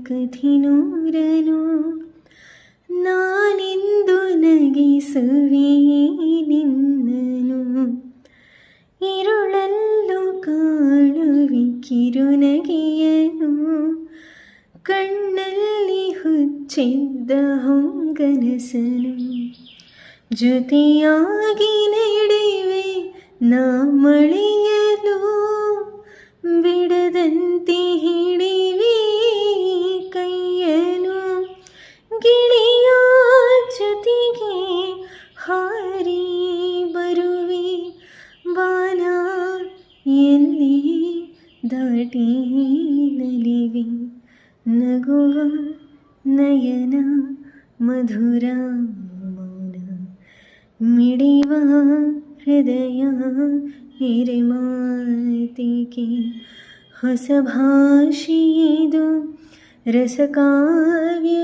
ಕಥಿನೂರನು ನಾನೆಂದು ನಗಿಸುವೆ ನಿನ್ನನು. ഇരുളಲ್ಲೂ ಕಾಣುವೆ ಕಿರುನಗೆಯನು, ಕಣ್ಣಲ್ಲಿ ಹುಚ್ಚಿದ್ದ ಹೊಂಗನಸನು. ಜೊತೆಯಾಗಿ ನಡೆವೆ ನಾ ಮಳೆಯಲು, ಬಿಡದಂತೆ ಹಿಡಿವೆ ಕೈಯನು. ಗಿಳಿಯ ಜೊತೆಗೆ ಹಾರಿ ಬರುವೆ, ಬಾನ ಎಲ್ಲಿ ದಾಟಿ ನಲಿವೆ. ನಗುವ ನಯನ ಮಧುರ ಮೌನ, ಮಿಡಿವ ಹೃದಯ ಹಿರಿಮಾತಿಗೆ. ಹೊಸ ಭಾಷೆಯಿದು ರಸಕಾವ್ಯ